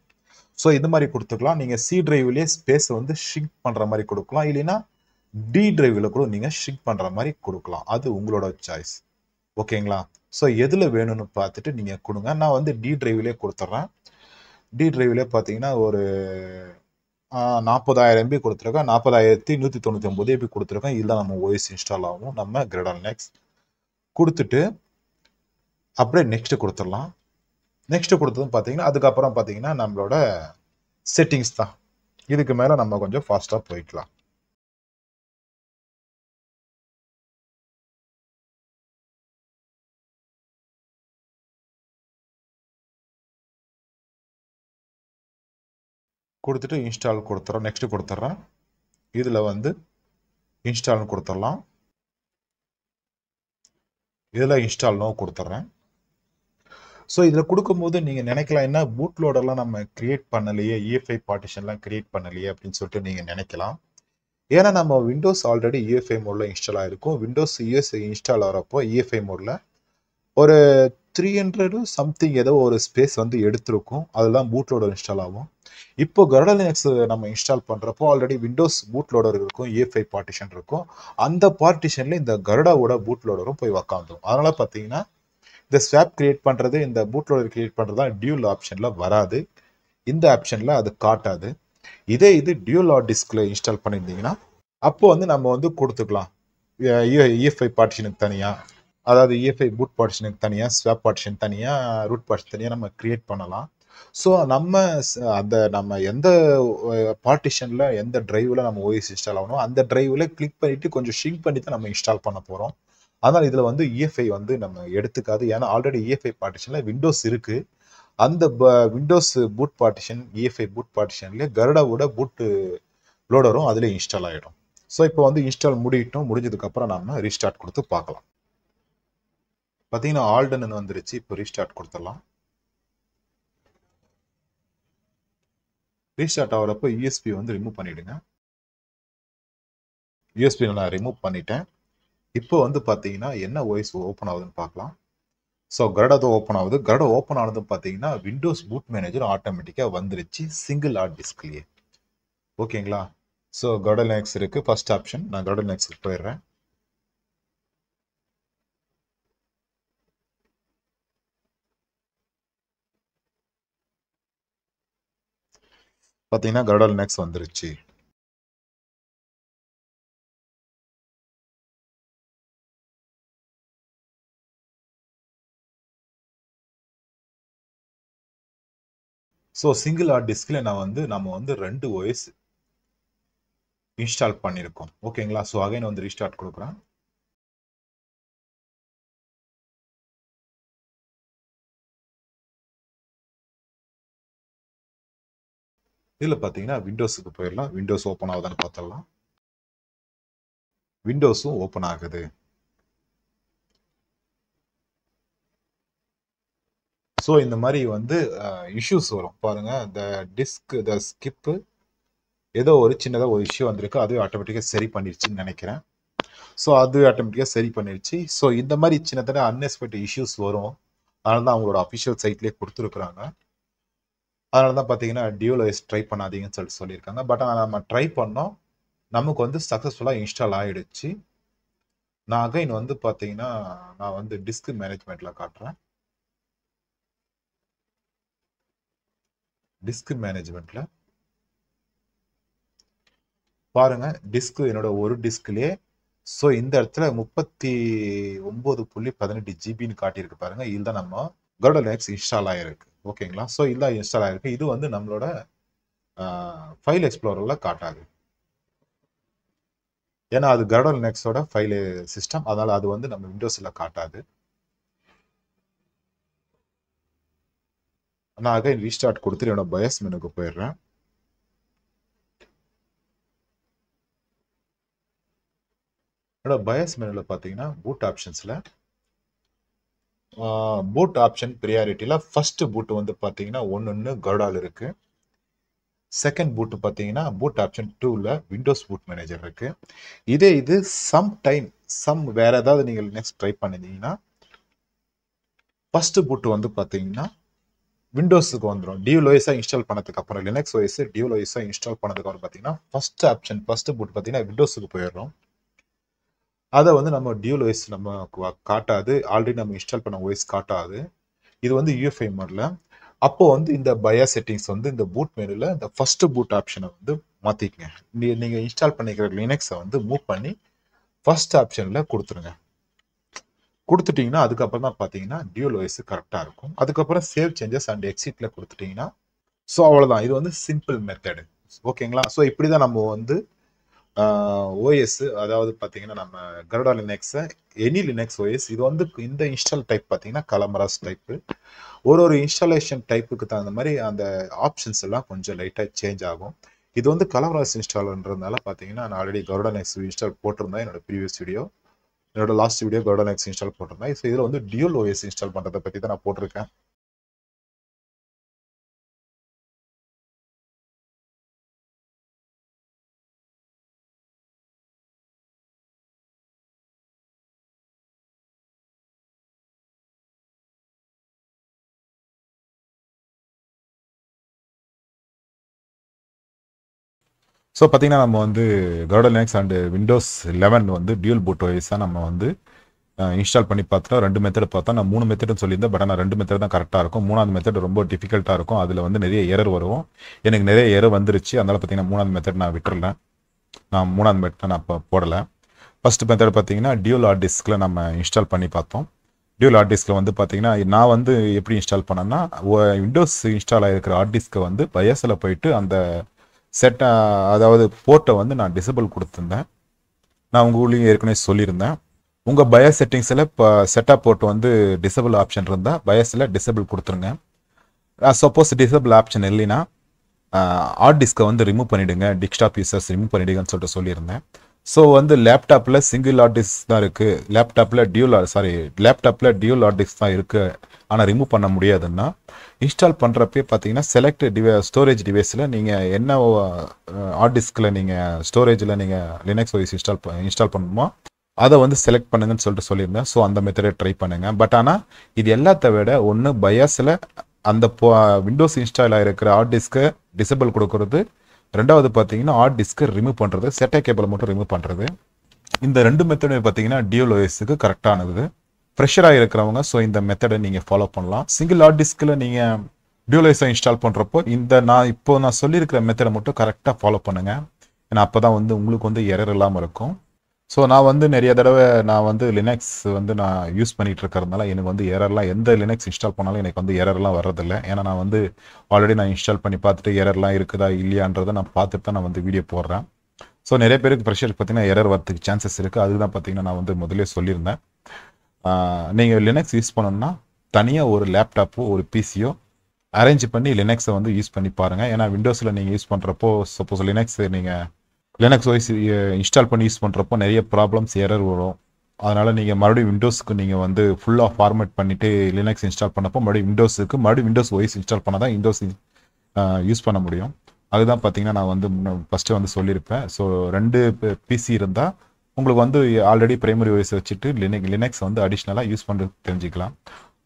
ஸோ இந்த மாதிரி கொடுத்துக்கலாம். நீங்கள் சி டிரைவ்லேயே ஸ்பேஸ் வந்து ஷ்ரிங்க் பண்ணுற மாதிரி கொடுக்கலாம். இல்லைன்னா டி டிரைவில் கூட நீங்கள் ஷ்ரிங்க் பண்ணுற மாதிரி கொடுக்கலாம். அது உங்களோட சாய்ஸ். ஓகேங்களா? ஸோ எதில் வேணும்னு பார்த்துட்டு நீங்கள் கொடுங்க. நான் வந்து டி டிரைவ்லேயே கொடுத்துட்றேன். டி டிரைவ்லேயே பார்த்தீங்கன்னா ஒரு 40,000 MB கொடுத்துருக்கேன். 40,199 MB கொடுத்துருக்கேன். இதில் நம்ம ஓஎஸ் இன்ஸ்டால் ஆகும். நம்ம கருடா லினக்ஸ் கொடுத்துட்டு அப்படியே நெக்ஸ்ட் கொடுத்துடலாம். நெக்ஸ்ட் கொடுத்ததும் பார்த்தீங்கன்னா அதுக்கப்புறம் பார்த்தீங்கன்னா நம்மளோட செட்டிங்ஸ் தான். இதுக்கு மேலே நம்ம கொஞ்சம் ஃபாஸ்ட்டாக போய்க்கலாம். கொடுத்துட்டு இன்ஸ்டால் கொடுத்துறோம். நெக்ஸ்ட் கொடுத்துட்றேன். இதில் வந்து இன்ஸ்டால்னு கொடுத்துடலாம். இதில் இன்ஸ்டால் நோ கொடுத்துட்றேன். ஸோ இதில் கொடுக்கும்போது நீங்கள் நினைக்கலாம், என்ன பூட் லோடெல்லாம் நம்ம கிரியேட் பண்ணலையே, EFI பார்ட்டிஷன்லாம் கிரியேட் பண்ணலையே அப்படின்னு சொல்லிட்டு நீங்கள் நினைக்கலாம். ஏன்னா நம்ம விண்டோஸ் ஆல்ரெடி EFI மோடில் இன்ஸ்டால் ஆகிருக்கும். விண்டோஸ் யூஎஸ்ஐ இன்ஸ்டால் ஆகிறப்போ EFI மோடில் ஒரு 300 சம்திங் ஏதோ ஒரு ஸ்பேஸ் வந்து எடுத்திருக்கும். அதெல்லாம் பூட் லோடர் இன்ஸ்டால் ஆகும். இப்போ கருடா லினக்ஸ் நம்ம இன்ஸ்டால் பண்ணுறப்போ ஆல்ரெடி விண்டோஸ் பூட் லோடர் இருக்கும், EFI பார்ட்டிஷன் இருக்கும். அந்த பார்ட்டிஷனில் இந்த கருடாவோட பூட் லோடரும் போய் உக்காந்துரும். அதனால் பார்த்தீங்கன்னா இந்த ஸ்வாப் கிரியேட் பண்ணுறது, இந்த பூட் லோடர் கிரியேட் பண்ணுறது தான் டியூல் ஆப்ஷனில் வராது. இந்த ஆப்ஷனில் அது காட்டாது. இதே இது டியூல் ஹார்ட் டிஸ்கில் இன்ஸ்டால் பண்ணியிருந்தீங்கன்னா அப்போ வந்து நம்ம வந்து கொடுத்துக்கலாம். EFI பார்ட்டிஷனுக்கு தனியாக, அதாவது EFI பூட் பார்ட்டிஷனுக்கு தனியாக, ஸ்வாப் பார்ட்டிஷன் தனியாக, ரூட் பார்ட்டிஷன் தனியாக நம்ம கிரியேட் பண்ணலாம். ஸோ நம்ம நம்ம எந்த பார்ட்டிஷனில் எந்த டிரைவில் நம்ம ஓஎஸ் இன்ஸ்டால் ஆகணும் அந்த டிரைவில் கிளிக் பண்ணிவிட்டு கொஞ்சம் ஷ்ரிங்க் பண்ணி தான் நம்ம இன்ஸ்டால் பண்ண போகிறோம். அதனால் இதில் வந்து EFI வந்து நம்ம எடுத்துக்காது. ஏன்னா ஆல்ரெடி EFI பார்ட்டிஷனில் விண்டோஸ் இருக்குது. அந்த Windows boot partition, EFI boot பார்ட்டிஷன்லேயே கருடாவோட பூட் லோடரும் அதில் இன்ஸ்டால் ஆகிடும். ஸோ இப்போ வந்து இன்ஸ்டால் முடிஞ்சதுக்கப்புறம் நம்ம ரீஸ்டார்ட் கொடுத்து பார்க்கலாம். பார்த்தீங்கன்னா ஆல்டன் வந்துருச்சு. இப்போ ரீஸ்டார்ட் கொடுத்துடலாம். ரீஸ்டார்ட் ஆகிறப்போ யூஎஸ்பி வந்து ரிமூவ் பண்ணிவிடுங்க. யூஎஸ்பி நான் ரிமூவ் பண்ணிட்டேன். இப்போ வந்து பார்த்தீங்கன்னா என்ன ஓஎஸ் ஓப்பன் ஆகுதுன்னு பார்க்கலாம். ஸோ கருடா தான் ஓப்பன் ஆகுது. கருடா ஓப்பன் ஆனதும் பார்த்தீங்கன்னா விண்டோஸ் பூட் மேனேஜர் ஆட்டோமேட்டிக்காக வந்துருச்சு சிங்கிள் ஹார்ட் டிஸ்க்லேயே. ஓகேங்களா? ஸோ கருடா லினக்ஸ் இருக்குது. First option. நான் கருடா லினக்ஸுக்கு போயிடுறேன். பார்த்தீங்கன்னா கருடா லினக்ஸ் வந்துருச்சு. ஸோ சிங்கிள் ஹார்ட் டிஸ்கில் நம்ம வந்து 2 ஓஎஸ் இன்ஸ்டால் பண்ணியிருக்கோம். ஓகேங்களா? ஸோ அகைன் வந்து ரீஸ்டார்ட் கொடுக்குறேன். இதில் பார்த்தீங்கன்னா விண்டோஸுக்கு போயிடலாம். விண்டோஸ் ஓப்பன் ஆகுதான்னு பார்த்துடலாம். விண்டோஸும் ஓப்பன் ஆகுது. ஸோ இந்த மாதிரி வந்து இஷ்யூஸ் வரும் பாருங்க. இந்த டிஸ்க் இந்த ஸ்கிப்பு ஏதோ ஒரு சின்னதாக ஒரு இஷ்யூ வந்திருக்கு. அதுவே ஆட்டோமேட்டிக்காக சரி பண்ணிடுச்சுன்னு நினைக்கிறேன். ஸோ அது ஆட்டோமேட்டிக்காக சரி பண்ணிடுச்சு. ஸோ இந்த மாதிரி சின்ன சின்ன அன்எக்ஸ்பெக்டட் இஷ்யூஸ் வரும். அதனால தான் அவங்களோட அஃபிஷியல் சைட்லேயே கொடுத்துருக்குறாங்க. அதனால தான் பார்த்தீங்கன்னா டியூலோஎஸ் ட்ரை பண்ணாதீங்கன்னு சொல்லியிருக்காங்க. பட் ஆனால் நம்ம ட்ரை பண்ணோம். நமக்கு வந்து சக்ஸஸ்ஃபுல்லாக இன்ஸ்டால் ஆகிடுச்சு. நான் அகைன் வந்து பார்த்தீங்கன்னா நான் வந்து டிஸ்க் மேனேஜ்மெண்ட்டில் காட்டுறேன். டிஸ்க் மேனேஜ்மெண்ட்டில் பாருங்க, டிஸ்க் என்னோட ஒரு டிஸ்க்லேயே ஸோ இந்த இடத்துல 39.18 ஜிபின்னு காட்டியிருக்கு பாருங்க. இதுதான் நம்ம கருடா லினக்ஸ் இன்ஸ்டால் ஆகிருக்கு. ஓகேங்களா? ஸோ இதுதான் இன்ஸ்டால் ஆகிருக்கு. இது வந்து நம்மளோட ஃபைல் எக்ஸ்ப்ளோரரில் காட்டாது. ஏன்னா அது கருடா லினக்ஸோட ஃபைல் சிஸ்டம். அதனால் அது வந்து நம்ம விண்டோஸில் காட்டாது. நான் அகைன் ரீஸ்டார்ட் கொடுத்துட்டு என்னோட பயாஸ் மெனுக்கு போயிடுறேன். என்னோட பயாஸ் மெனுவில் பார்த்தீங்கன்னா பூட் ஆப்ஷன்ஸில் பூட் ஆப்ஷன் ப்ரியாரிட்டியில் ஃபர்ஸ்ட் பூட் வந்து பார்த்தீங்கன்னா ஒன்று கருடால் இருக்கு. செகண்ட் பூட் பார்த்தீங்கன்னா பூட் ஆப்ஷன் 2ல விண்டோஸ் பூட் மேனேஜர் இருக்கு. இது சம் வேற ஏதாவது நீங்கள் நெக்ஸ்ட் ட்ரை பண்ணிருந்தீங்கன்னா ஃபர்ஸ்ட் பூட் வந்து பார்த்தீங்கன்னா விண்டோஸுக்கு வந்துடும். டியூலோஎஸாக இன்ஸ்டால் பண்ணதுக்கு அப்புறம் லினக்ஸ் ஓஎஸ் டியூலோஎஸாக இன்ஸ்டால் பண்ணதுக்கு அப்புறம் பார்த்தீங்கன்னா ஃபர்ஸ்ட் பூட் பார்த்தீங்கன்னா விண்டோஸுக்கு போயிடுறோம். அதை வந்து நம்ம டியூலோஎஸ் நம்ம காட்டாது. ஆல்ரெடி நம்ம இன்ஸ்டால் பண்ண ஓஎஸ் காட்டாது. இது வந்து யூஎஃப்ஐ மோட்ல. அப்போ வந்து இந்த பயாஸ் செட்டிங்ஸ் வந்து இந்த பூட் மெனுல இந்த ஃபர்ஸ்ட் பூட் ஆப்ஷனை வந்து மாத்திக்கங்க. நீங்க இன்ஸ்டால் பண்ணிக்கிற லினக்ஸை வந்து மூவ் பண்ணி ஃபர்ஸ்ட் ஆப்ஷன்ல கொடுத்துருங்க. கொடுத்துட்டீங்கன்னா அதுக்கப்புறம் தான் பார்த்தீங்கன்னா டியூலோஎஸ் கரெக்டாக இருக்கும். அதுக்கப்புறம் சேவ் சேஞ்சஸ் அண்ட் எக்ஸிட்ல கொடுத்துட்டீங்கன்னா ஸோ அவ்வளோதான். இது வந்து சிம்பிள் மெத்தடு. ஓகேங்களா? ஸோ இப்படி தான் நம்ம வந்து ஓஎஸ் அதாவது பார்த்தீங்கன்னா நம்ம கருடா லினக்ஸை எனி லினக்ஸ் ஓஎஸ் இது வந்து இந்த இன்ஸ்டால் டைப் பார்த்தீங்கன்னா கலமராஸ் டைப்பு. ஒரு இன்ஸ்டாலேஷன் டைப்புக்கு தகுந்த மாதிரி அந்த ஆப்ஷன்ஸ் எல்லாம் கொஞ்சம் லைட்டாக சேஞ்ச் ஆகும். இது வந்து கலமராஸ் இன்ஸ்டால்ன்றதுனால பார்த்தீங்கன்னா நான் ஆல்ரெடி கருடா லினக்ஸ் இன்ஸ்டால் போட்டிருந்தேன். என்னோட ப்ரீவியஸ் வீடியோ என்னோட last video Garuda Linux install போட்டிருந்தேன். ஸோ இதில் வந்து டியூல் ஓஎஸ் இன்ஸ்டால் பண்ணுறதை பற்றி தான் நான் போட்டிருக்கேன். ஸோ பார்த்தீங்கன்னா நம்ம வந்து கருடா லினக்ஸ் அண்ட் விண்டோஸ் 11 வந்து டியூல் பூட் ஓஎஸாக நம்ம வந்து இன்ஸ்டால் பண்ணி பார்த்துட்டோம். 2 மெத்தட் பார்த்தா நான் 3 மெத்தட்னு சொல்லியிருந்தேன். பட் ஆனால் 2 மெத்தட் தான் கரெக்டாக இருக்கும். 3வது மெத்தட் ரொம்ப டிஃபிகல்ட்டாக இருக்கும். அதில் வந்து நிறைய எரர் வரும். எனக்கு நிறைய எரர் வந்துருச்சு. அதனால் பார்த்தீங்கன்னா 3வது மெத்தட் நான் விட்டுறேன். நான் 3வது மெத்தட் நான் இப்போ போடலை. ஃபர்ஸ்ட் மெத்தட் பார்த்தீங்கன்னா டியூல் ஹார்ட் டிஸ்கில் நம்ம இன்ஸ்டால் பண்ணி பார்த்தோம். டியூல் ஹார்ட் டிஸ்கில் வந்து பார்த்தீங்கன்னா நான் வந்து எப்படி இன்ஸ்டால் பண்ணேன்னா விண்டோஸ் இன்ஸ்டால் ஆகிருக்கிற ஹார்ட் டிஸ்க்கை வந்து பயாஸில் போயிட்டு அந்த அதாவது போர்ட்டை வந்து நான் டிசபிள் கொடுத்துருந்தேன். நான் உங்கள் ஊர்லேயும் ஏற்கனவே சொல்லியிருந்தேன். உங்கள் பயாஸ் செட்டிங்ஸில் இப்போ செட்டப் போர்ட் வந்து டிசபிள் ஆப்ஷன் இருந்தால் பயாஸில் டிசபிள் கொடுத்துருங்க. சப்போஸ் டிசபிள் ஆப்ஷன் இல்லைன்னா ஹார்ட் டிஸ்கை வந்து ரிமூவ் பண்ணிவிடுங்க. டெஸ்க்டாப் யூசர்ஸ் ரிமூவ் பண்ணிவிடுங்கன்னு சொல்லிட்டு சொல்லியிருந்தேன். ஸோ வந்து லேப்டாப்பில் சிங்கிள் ஹார்ட் டிஸ்க் தான் இருக்குது. லேப்டாப்பில் டியூல் ஹார்ட் டிஸ்க் தான் இருக்குது. ஆனால் ரிமூவ் பண்ண முடியாதுன்னா இன்ஸ்டால் பண்ணுறப்பே பார்த்தீங்கன்னா செலக்ட் ஸ்டோரேஜ் டிவைஸில் நீங்கள் என்ன ஹார்ட் டிஸ்கில் நீங்கள் ஸ்டோரேஜில் நீங்கள் லினக்ஸ் ஓஎஸ் இன்ஸ்டால் பண்ணணுமோ அதை வந்து செலக்ட் பண்ணுங்கன்னு சொல்லிட்டு சொல்லியிருந்தேன். ஸோ அந்த மெத்தடை ட்ரை பண்ணுங்கள். பட் ஆனால் இது எல்லாத்த விட ஒன்று பயாஸில் அந்த விண்டோஸ் இன்ஸ்டால் ஆகிருக்கிற ஹார்ட் டிஸ்க்கை டிசபிள் கொடுக்கறது, ரெண்டாவது பார்த்தீங்கன்னா ஹார்ட் டிஸ்கை ரிமூவ் பண்ணுறது, செட்டா கேபிளை மட்டும் ரிமூவ் பண்ணுறது. இந்த 2 மெத்தடு பார்த்தீங்கன்னா டியூல் ஓஎஸ்க்கு கரெக்டானது. ஃப்ரெஷராக இருக்கிறவங்க ஸோ இந்த மெத்தடை நீங்கள் ஃபாலோ பண்ணலாம். சிங்கிள் ஹார்ட் டிஸ்கில் நீங்கள் டியூல் ஓஎஸை இன்ஸ்டால் பண்ணுறப்போ நான் சொல்லியிருக்கிற மெத்தடை மட்டும் கரெக்டாக ஃபாலோ பண்ணுங்கள். ஏன்னா அப்போ தான் வந்து உங்களுக்கு வந்து எரர் இல்லாமல் இருக்கும். ஸோ நான் வந்து நிறைய தடவை நான் வந்து லினக்ஸ் வந்து நான் யூஸ் பண்ணிகிட்டு இருக்கிறதுனால எனக்கு வந்து எரர்லாம் எந்த லினக்ஸ் இன்ஸ்டால் பண்ணாலும் எனக்கு வந்து எரர்லாம் வர்றதில்லை. ஏன்னா நான் வந்து ஆல்ரெடி நான் இன்ஸ்டால் பண்ணி பார்த்துட்டு எரர்லாம் இருக்குதா இல்லையான்றதை நான் பார்த்துட்டு தான் நான் வந்து வீடியோ போடுறேன். ஸோ நிறைய பேருக்கு ப்ரெஷர் பார்த்தீங்கன்னா எரர் வரதுக்கு சான்சஸ் இருக்குது. அதுதான் பார்த்தீங்கன்னா நான் வந்து முதலே சொல்லியிருந்தேன். நீங்கள் லினக்ஸ் யூஸ் பண்ணணும்னா தனியாக ஒரு லேப்டாப்போ ஒரு பிசியோ அரேஞ்ச் பண்ணி லினக்ஸை வந்து யூஸ் பண்ணி பாருங்கள். ஏன்னா விண்டோஸில் நீங்கள் யூஸ் பண்ணுறப்போ சப்போஸ் லினக்ஸ் OS இன்ஸ்டால் பண்ணி யூஸ் பண்ணுறப்போ நிறைய ப்ராப்ளம்ஸ் எரர் வரும். அதனால் நீங்கள் மறுபடியும் விண்டோஸுக்கு நீங்கள் வந்து ஃபுல்லாக ஃபார்மேட் பண்ணிவிட்டு லினக்ஸ் இன்ஸ்டால் பண்ணப்போ மறுபடியும் விண்டோஸ் OS இன்ஸ்டால் பண்ணால் தான் விண்டோஸ் யூஸ் பண்ண முடியும். அதுதான் பார்த்தீங்கன்னா நான் வந்து ஃபஸ்ட்டு வந்து சொல்லியிருப்பேன். ஸோ 2 PC இருந்தால் உங்களுக்கு வந்து ஆல்ரெடி பிரைமரி OS வச்சுட்டு லினக்ஸ் வந்து அடிஷ்னலாக யூஸ் பண்ணுறது தெரிஞ்சுக்கலாம்.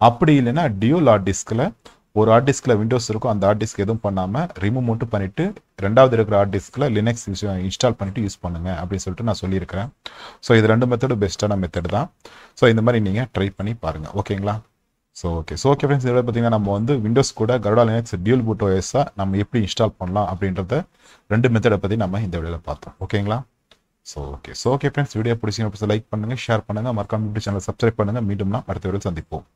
அப்படி இல்லைன்னா டியூல் ஹார்ட் டிஸ்கில் ஒரு ஹார்ட் டிஸ்கில் விண்டோஸ் இருக்கும், அந்த ஹார்ட் டிஸ்க் எதுவும் பண்ணாமல் ரிமூவ் மட்டும் பண்ணிவிட்டு 2வது இருக்கிற ஹார்ட் டிஸ்கில் லினக்ஸ் இன்ஸ்டால் பண்ணிவிட்டு யூஸ் பண்ணுங்கள் அப்படின்னு சொல்லிட்டு நான் சொல்லியிருக்கிறேன். ஸோ இது 2 மெத்தடும் பெஸ்ட்டான மெத்தட் தான். ஸோ இந்த மாதிரி நீங்கள் ட்ரை பண்ணி பாருங்கள். ஓகேங்களா? ஸோ ஓகே ஃப்ரெண்ட்ஸ், இதில் பார்த்தீங்கன்னா நம்ம வந்து விண்டோஸ் கூட கருடா லினக்ஸ் டியூல் பூட் OS-ஆ நம்ம எப்படி இன்ஸ்டால் பண்ணலாம் அப்படின்றத 2 மெத்தடை பற்றி நம்ம இந்த வீடியோவில் பார்த்தோம். ஓகேங்களா? ஸோ ஓகே ஃப்ரெண்ட்ஸ், வீடியோ பிடிச்சிங்க லைக் பண்ணுங்கள், ஷேர் பண்ணுங்கள், மறக்காம யூடியூப் சேனலை சப்ஸ்கிரைப் பண்ணுங்கள். மீண்டும் அடுத்த வீடியோவில் சந்திப்போம்.